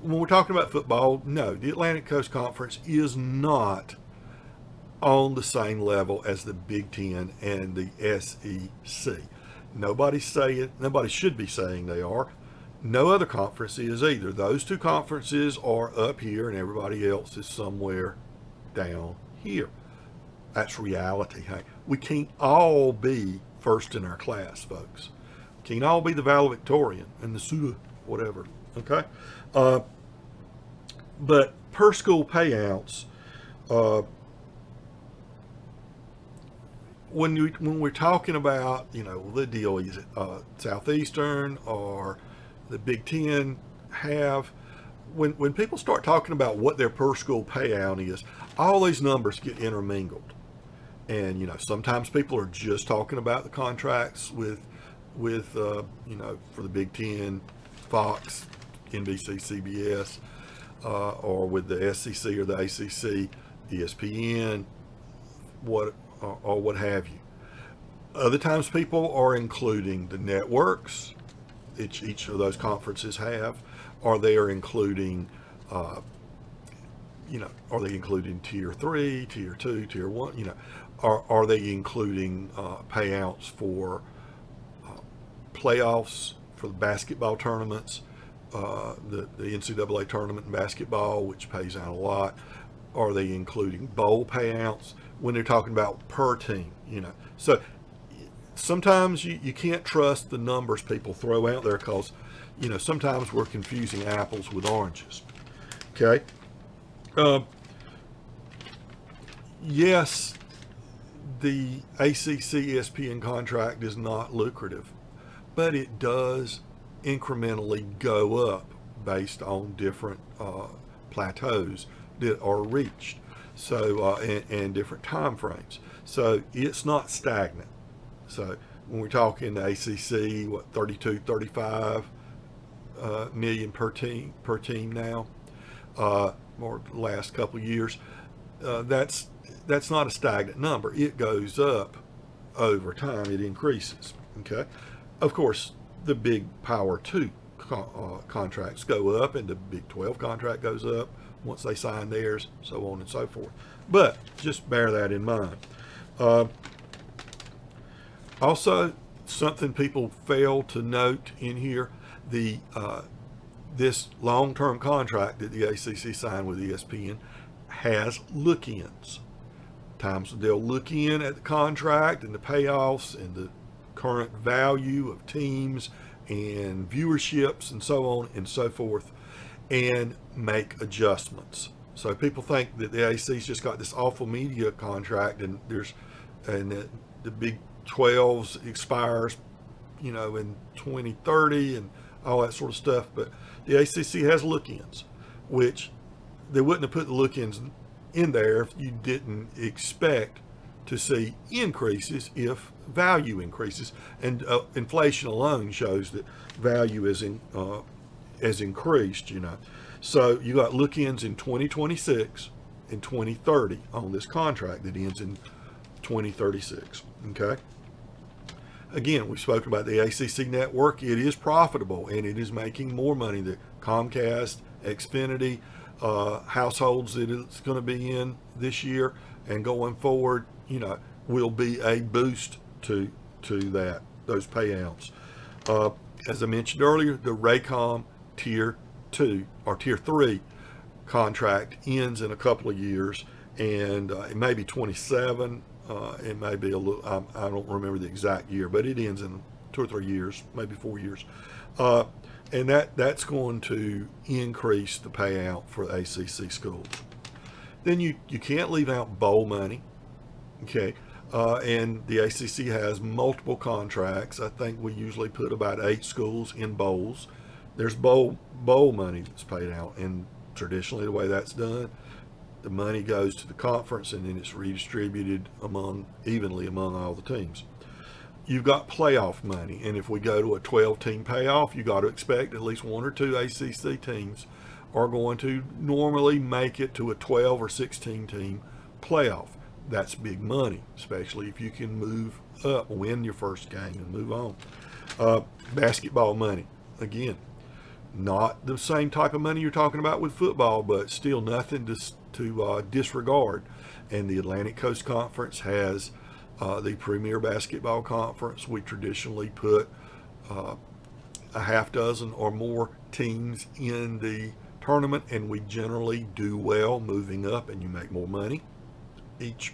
when we're talking about football, no, the Atlantic Coast Conference is not on the same level as the Big Ten and the SEC. Nobody should be saying they are. No other conference is either. Those two conferences are up here and everybody else is somewhere down here. That's reality. Hey, we can't all be first in our class, folks. Can't all be the valedictorian and the SUA, whatever. Okay? Uh, but per school payouts, uh, when we're talking about, the deal, is it Southeastern or the Big Ten have, when people start talking about what their per school payout is, all these numbers get intermingled. And sometimes people are just talking about the contracts with for the Big Ten, Fox, NBC, CBS, or with the SEC or the ACC, ESPN, or what have you. Other times people are including the networks each of those conferences have, or they are including, are they including tier 3, tier 2, tier 1, are they including payouts for playoffs, for the basketball tournaments, the NCAA tournament in basketball, which pays out a lot? Are they including bowl payouts when they're talking about per team? So sometimes you can't trust the numbers people throw out there because, sometimes we're confusing apples with oranges. Okay. Yes, the ACC ESPN contract is not lucrative, but it does incrementally go up based on different plateaus that are reached, so and different time frames. So it's not stagnant. So when we're talking the ACC, 32, 35 million per team now, or the last couple of years, that's not a stagnant number. It goes up over time. It increases. Okay. Of course, the big Power 2 contracts go up, and the Big 12 contract goes up once they sign theirs, so on and so forth. But just bear that in mind. Also, something people fail to note in here, this long-term contract that the ACC signed with ESPN has look-ins. Times they'll look in at the contract and the payoffs and the current value of teams and viewerships and so on and so forth, and make adjustments. So people think that the ACC's just got this awful media contract and the Big 12s expires, in 2030 and all that sort of stuff. But the ACC has look-ins, which they wouldn't have put the look-ins in there if you didn't expect to see increases if value increases, and inflation alone shows that value has increased. So you got look-ins in 2026 and 2030 on this contract that ends in 2036. Okay. Again, we spoke about the ACC network. It is profitable and it is making more money. The Comcast, Xfinity households that it's going to be in this year and going forward, will be a boost to those payouts. As I mentioned earlier, the Raycom Tier 2 or Tier 3 contract ends in a couple of years, and it may be 27. It may be a little, I don't remember the exact year, but it ends in 2 or 3 years, maybe 4 years. And that's going to increase the payout for ACC schools. Then you can't leave out bowl money. Okay. And the ACC has multiple contracts. I think we usually put about 8 schools in bowls. There's bowl money that's paid out, and traditionally the way that's done, the money goes to the conference and then it's redistributed evenly among all the teams. You've got playoff money, and if we go to a 12-team payoff, you got to expect at least 1 or 2 ACC teams are going to normally make it to a 12 or 16 team playoff. That's big money, especially if you can move up, win your first game, and move on. Basketball money, again, Not the same type of money you're talking about with football, but still nothing to disregard. And the Atlantic Coast Conference has the premier basketball conference. We traditionally put a half dozen or more teams in the tournament, and we generally do well moving up, and you make more money each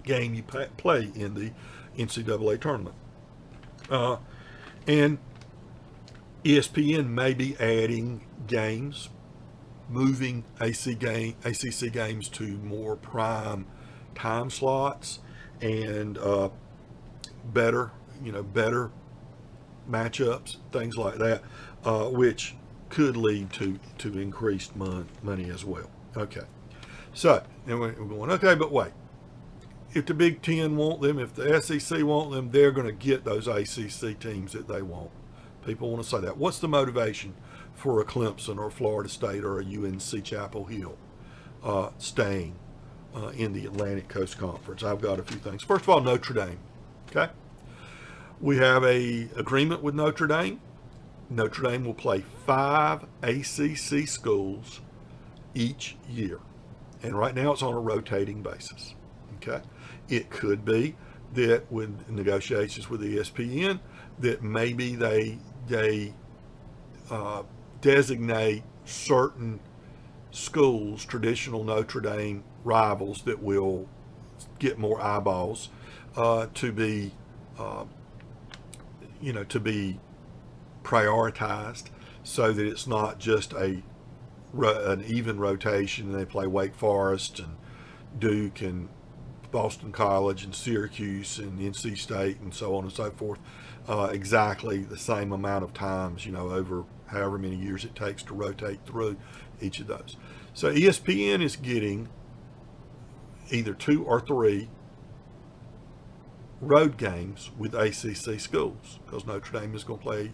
game you play in the NCAA tournament. And ESPN may be adding games, moving ACC games to more prime time slots and better matchups, things like that, which could lead to increased money as well. Okay, so then we're going, okay, but wait. If the Big Ten want them, if the SEC want them, they're going to get those ACC teams that they want. People want to say that. What's the motivation for a Clemson or Florida State or a UNC Chapel Hill staying in the Atlantic Coast Conference? I've got a few things. First of all, Notre Dame. Okay, we have a agreement with Notre Dame. Notre Dame will play 5 ACC schools each year, and right now it's on a rotating basis. Okay, it could be that with negotiations with ESPN that maybe they designate certain schools, traditional Notre Dame rivals that will get more eyeballs, to be prioritized, so that it's not just an even rotation. They play Wake Forest and Duke and Boston College and Syracuse and NC State and so on and so forth, exactly the same amount of times, over however many years it takes to rotate through each of those. So ESPN is getting either 2 or 3 road games with ACC schools, because Notre Dame is going to play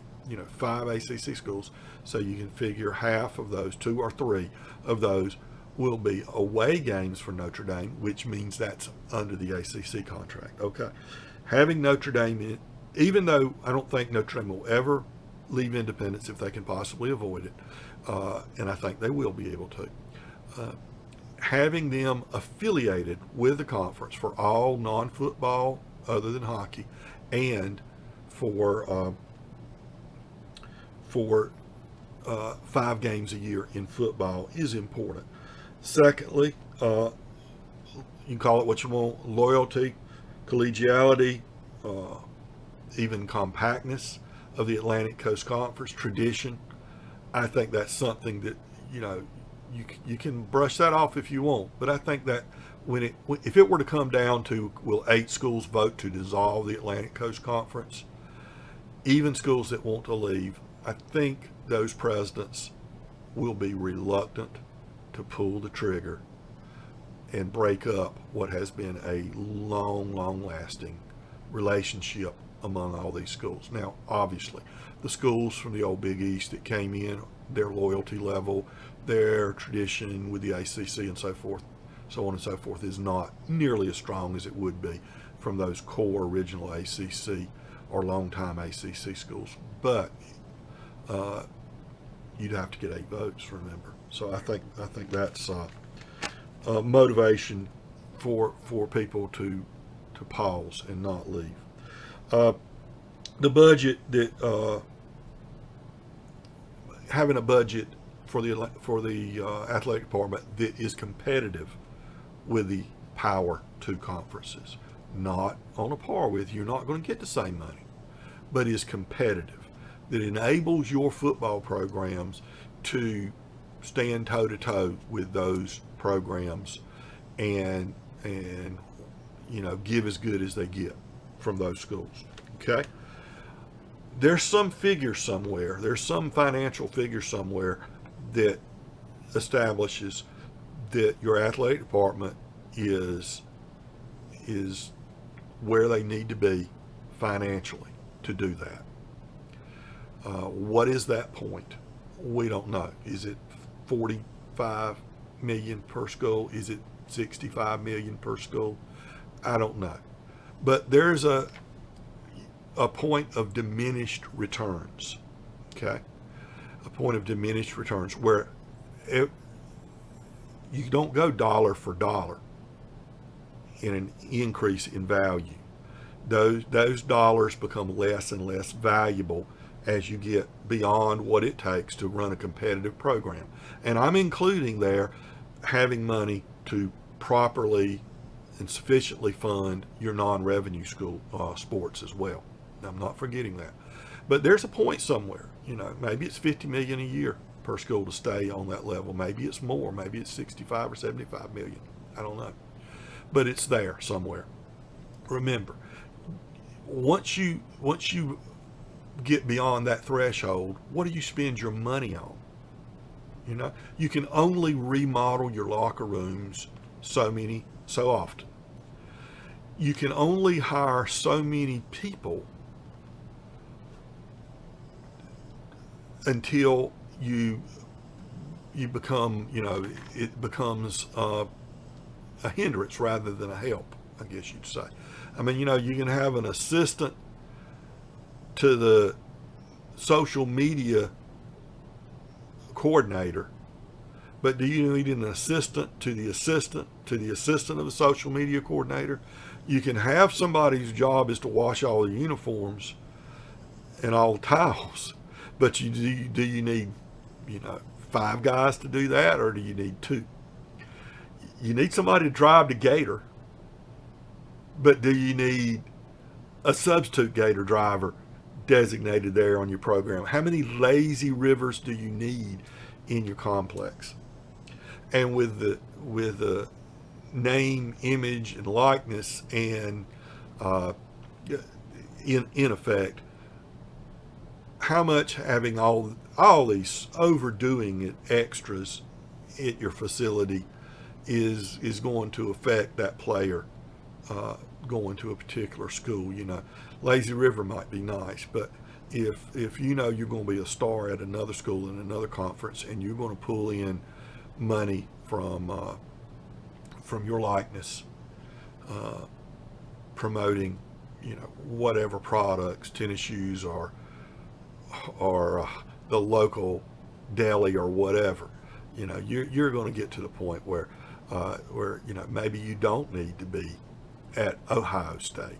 5 ACC schools. So you can figure half of those, 2 or 3 of those, will be away games for Notre Dame, which means that's under the ACC contract. Okay, having Notre Dame in, even though I don't think Notre Dame will ever leave independence if they can possibly avoid it, and I think they will be able to, having them affiliated with the conference for all non-football other than hockey, and for 5 games a year in football is important. Secondly, you can call it what you want: loyalty, collegiality, even compactness of the Atlantic Coast Conference, tradition. I think that's something that you can brush that off if you want, but I think that if it were to come down to, will 8 schools vote to dissolve the Atlantic Coast Conference, even schools that want to leave, I think those presidents will be reluctant to pull the trigger and break up what has been a long lasting relationship among all these schools. Now, obviously, the schools from the old Big East that came in, their loyalty level, their tradition with the ACC and so on and so forth, is not nearly as strong as it would be from those core original ACC or longtime ACC schools. But you'd have to get 8 votes, remember. So I think that's motivation for people to pause and not leave. The budget that having a budget for the athletic department that is competitive with the Power 2 conferences, not on a par with, you're not going to get the same money, but is competitive, that enables your football programs to stand toe to toe with those programs and give as good as they get from those schools. Okay, there's some figure somewhere, there's some financial figure somewhere that establishes that your athletic department is where they need to be financially to do that. What is that point? We don't know. Is it 45 million per school? Is it 65 million per school? I don't know. But there's a point of diminished returns. Okay. a point of diminished returns where you don't go dollar for dollar in an increase in value. Those dollars become less and less valuable as you get beyond what it takes to run a competitive program. And I'm including there having money to properly and sufficiently fund your non-revenue school sports as well. I'm not forgetting that. But there's a point somewhere, maybe it's $50 million a year per school to stay on that level. Maybe it's more, maybe it's 65 or 75 million. I don't know. But it's there somewhere. Remember, once you get beyond that threshold, what do you spend your money on? You can only remodel your locker rooms so often. You can only hire so many people until you become, it becomes a hindrance rather than a help, I guess you'd say. I mean, you can have an assistant to the social media coordinator, but do you need an assistant to the assistant to the assistant of the social media coordinator? You can have somebody whose job is to wash all the uniforms and all the towels, but do you need 5 guys to do that, or do you need 2? You need somebody to drive the gator, but do you need a substitute gator driver designated there on your program? How many lazy rivers do you need in your complex? And with the name, image, and likeness, and in effect, how much having all these overdoing it extras at your facility is going to affect that player going to a particular school. Lazy River might be nice, but if you're going to be a star at another school in another conference, and you're going to pull in money from your likeness, promoting whatever products, tennis shoes, or the local deli or whatever, you're going to get to the point where maybe you don't need to be at Ohio State.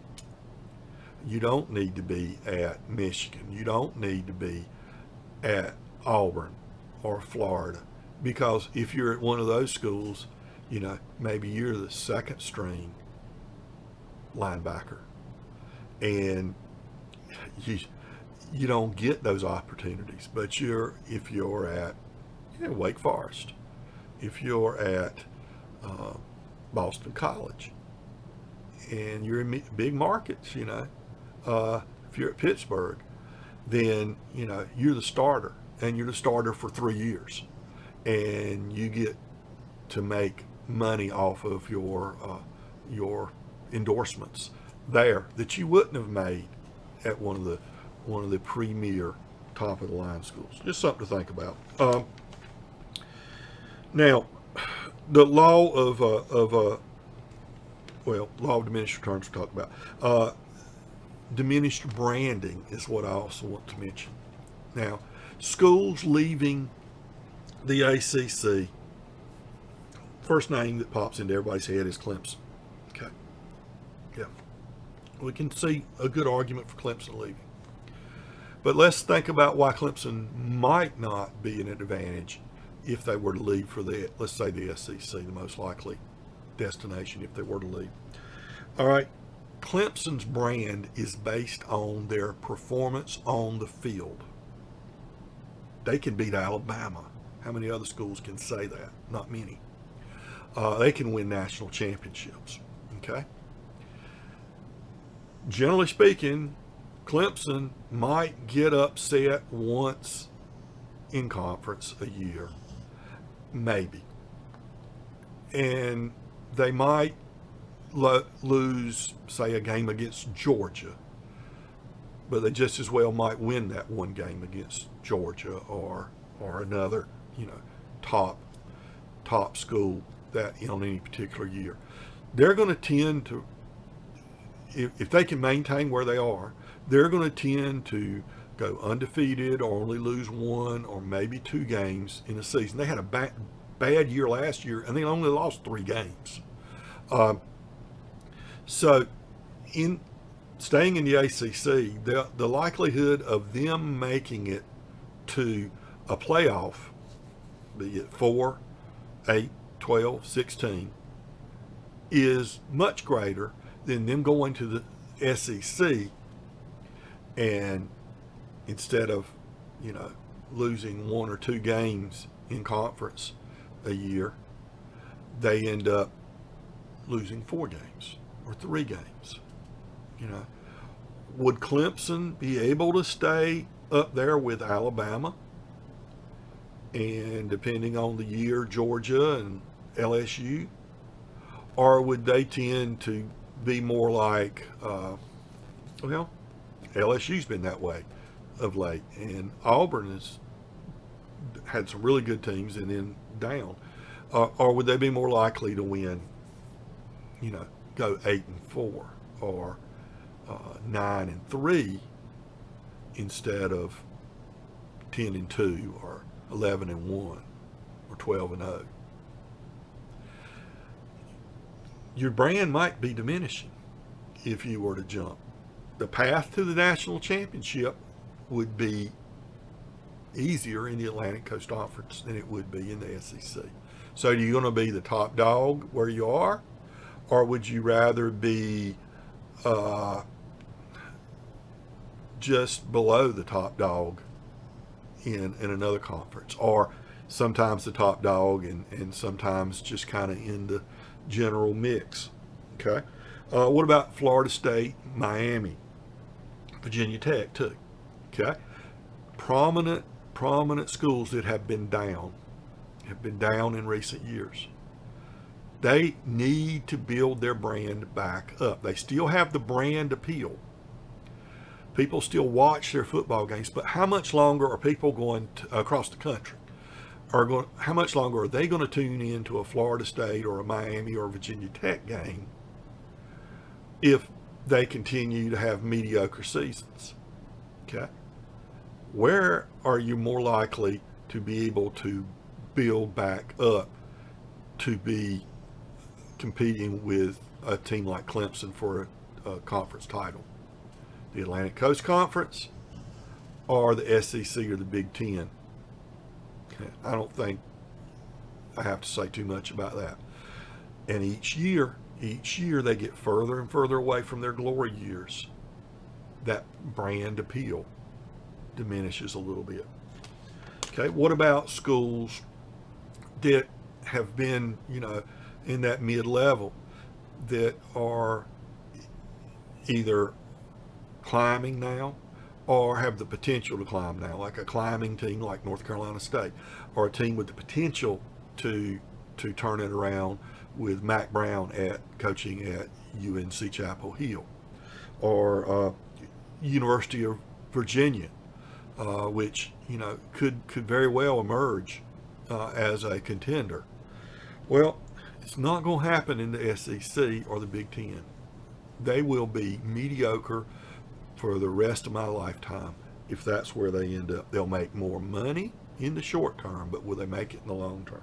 You don't need to be at Michigan. You don't need to be at Auburn or Florida, because if you're at one of those schools, maybe you're the second string linebacker, and you don't get those opportunities. But if you're at Wake Forest, if you're at Boston College, and you're in big markets, if you're at Pittsburgh, then you're the starter, and you're the starter for 3 years, and you get to make money off of your endorsements there that you wouldn't have made at one of the premier top of the line schools. Just something to think about. Now, the law of law of diminished returns we talked about. Diminished branding is what I also want to mention. Now, schools leaving the ACC, first name that pops into everybody's head is Clemson. Okay. Yeah. We can see a good argument for Clemson leaving. But let's think about why Clemson might not be an advantage if they were to leave for let's say the SEC, the most likely destination if they were to leave. All right. Clemson's brand is based on their performance on the field. They can beat Alabama. How many other schools can say that? Not many. They can win national championships. Okay. Generally speaking, Clemson might get upset once in conference a year, maybe. And they might lose, say, a game against Georgia, but they just as well might win that one game against Georgia or another, top school that on any particular year. They're going to tend to, if they can maintain where they are, they're going to tend to go undefeated or only lose one or maybe 2 games in a season. They had a bad year last year, and they only lost 3 games. So in staying in the ACC, the likelihood of them making it to a playoff, be it 4, 8, 12, 16, is much greater than them going to the SEC and instead of, losing 1 or 2 games in conference a year, they end up losing 4 games or 3 games. Would Clemson be able to stay up there with Alabama and, depending on the year, Georgia and LSU? Or would they tend to be more like, LSU's been that way of late, and Auburn has had some really good teams and then down. Or would they be more likely to win, go 8-4 or 9-3 instead of 10-2 or 11-1 or 12-0? Your brand might be diminishing if you were to jump. The path to the national championship would be easier in the Atlantic Coast Conference than it would be in the SEC. So are you going to be the top dog where you are, or would you rather be just below the top dog in another conference, or sometimes the top dog and sometimes just kind of in the general mix? Okay. What about Florida State, Miami, Virginia Tech too? Okay. Prominent schools that have been down in recent years. They need to build their brand back up. They still have the brand appeal. People still watch their football games, but how much longer are people going to, across the country? How much longer are they going to tune in to a Florida State or a Miami or a Virginia Tech game if they continue to have mediocre seasons? Okay. Where are you more likely to be able to build back up to be competing with a team like Clemson for a conference title? The Atlantic Coast Conference or the SEC or the Big Ten? Okay. I don't think I have to say too much about that. And each year they get further and further away from their glory years. That brand appeal diminishes a little bit. Okay, what about schools that have been, in that mid-level that are either climbing now or have the potential to climb now, like a climbing team like North Carolina State, or a team with the potential to turn it around with Mac Brown coaching at UNC Chapel Hill, or University of Virginia, which could very well emerge as a contender. Well, it's not going to happen in the SEC or the Big Ten. They will be mediocre for the rest of my lifetime if that's where they end up. They'll make more money in the short term, but will they make it in the long term?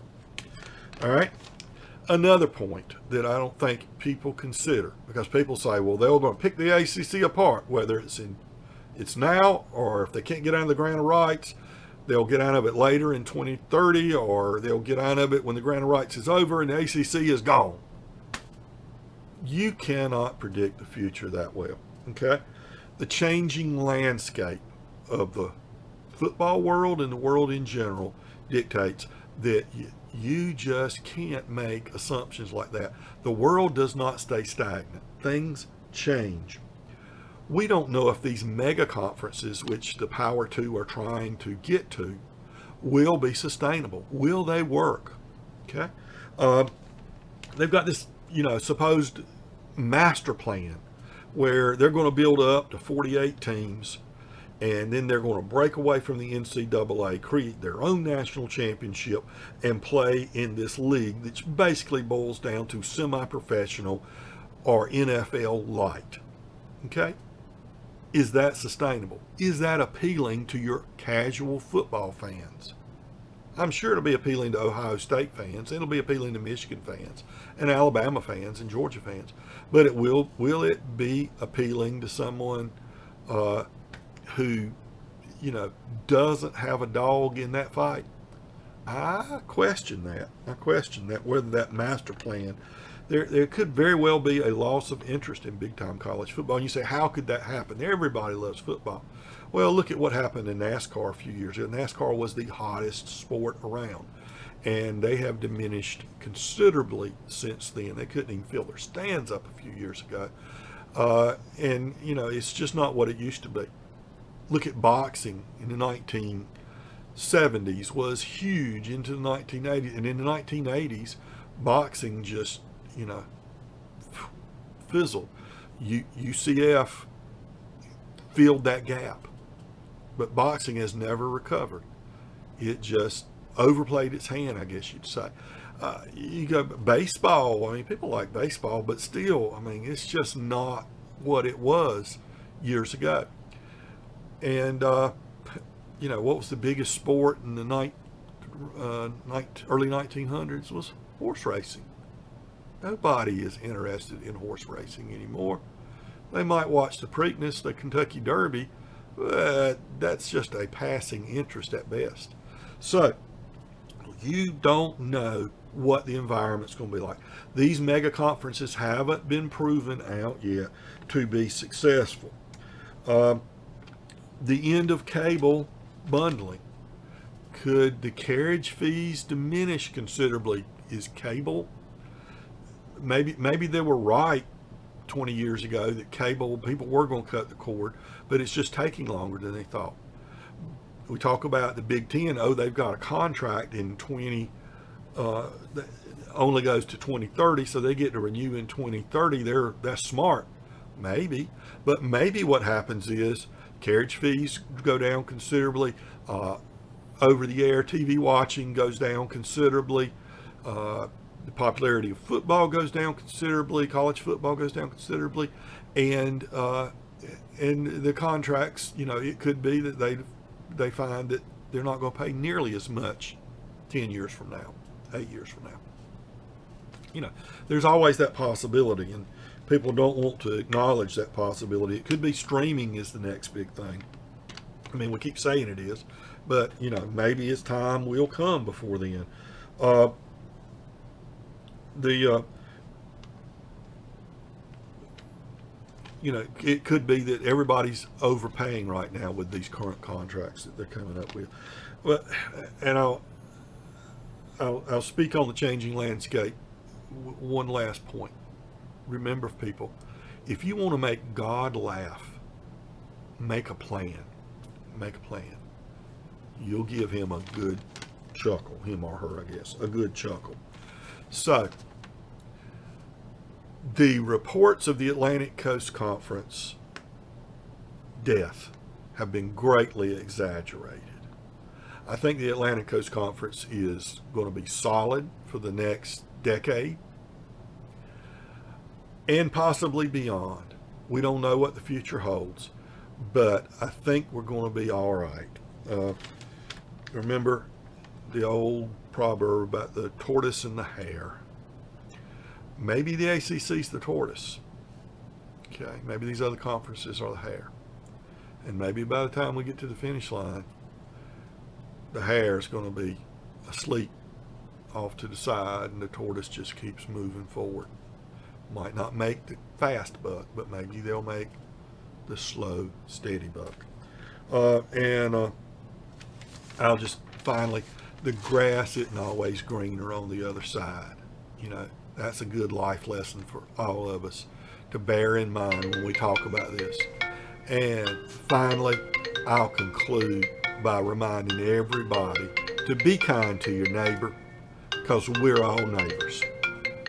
All right. Another point that I don't think people consider, because people say, well, they're going to pick the ACC apart, whether it's now, or if they can't get out of the grant of rights, they'll get out of it later in 2030, or they'll get out of it when the grant of rights is over and the ACC is gone. You cannot predict the future that well, okay? The changing landscape of the football world and the world in general dictates that you just can't make assumptions like that. The world does not stay stagnant. Things change. We don't know if these mega conferences, which the Power Two are trying to get to, will be sustainable. Will they work? Okay. They've got this, supposed master plan where they're going to build up to 48 teams, and then they're going to break away from the NCAA, create their own national championship, and play in this league that basically boils down to semi-professional or NFL light. Okay? Is that sustainable? Is that appealing to your casual football fans? I'm sure it'll be appealing to Ohio State fans. It'll be appealing to Michigan fans and Alabama fans and Georgia fans. But will it be appealing to someone who, doesn't have a dog in that fight? I question that. Whether that master plan, there could very well be a loss of interest in big time college football. And you say, how could that happen? Everybody loves football. Well, look at what happened in NASCAR a few years ago. NASCAR was the hottest sport around, and they have diminished considerably since then. They couldn't even fill their stands up a few years ago. And it's just not what it used to be. Look at boxing in the 1970s was huge into the 1980s, and in the 1980s, boxing just fizzled. UCF filled that gap, but boxing has never recovered. It just overplayed its hand, I guess you'd say. You go baseball. I mean, people like baseball, but still, I mean, it's just not what it was years ago. And what was the biggest sport in the early 1900s was horse racing. Nobody is interested in horse racing anymore. They might watch the Preakness, the Kentucky Derby, but that's just a passing interest at best. So you don't know what the environment's going to be like. These mega conferences haven't been proven out yet to be successful. The end of cable bundling. Could the carriage fees diminish considerably? Is cable? Maybe they were right 20 years ago that cable people were going to cut the cord, but it's just taking longer than they thought. We talk about the Big Ten. They've got a contract in that only goes to 2030, so they get to renew in 2030. That's smart, maybe, but maybe what happens is carriage fees go down considerably. Over-the-air TV watching goes down considerably. The popularity of football goes down considerably. College football goes down considerably, and the contracts. It could be that they find that they're not going to pay nearly as much 10 years from now, 8 years from now. There's always that possibility, and people don't want to acknowledge that possibility. It could be streaming is the next big thing. I mean, we keep saying it is, but maybe its time will come before then. It could be that everybody's overpaying right now with these current contracts that they're coming up with. And I'll speak on the changing landscape. One last point. Remember, people, if you want to make God laugh, make a plan. Make a plan. You'll give him a good chuckle, him or her, I guess, a good chuckle. So, the reports of the Atlantic Coast Conference death have been greatly exaggerated. I think the Atlantic Coast Conference is going to be solid for the next decade and possibly beyond. We don't know what the future holds, but I think we're going to be all right. Remember the old proverb about the tortoise and the hare. Maybe the ACC's the tortoise. Okay, maybe these other conferences are the hare. And maybe by the time we get to the finish line, the hare is going to be asleep off to the side and the tortoise just keeps moving forward. Might not make the fast buck, but maybe they'll make the slow, steady buck. I'll just finally, the grass isn't always greener on the other side. That's a good life lesson for all of us to bear in mind when we talk about this. And finally, I'll conclude by reminding everybody to be kind to your neighbor, because we're all neighbors.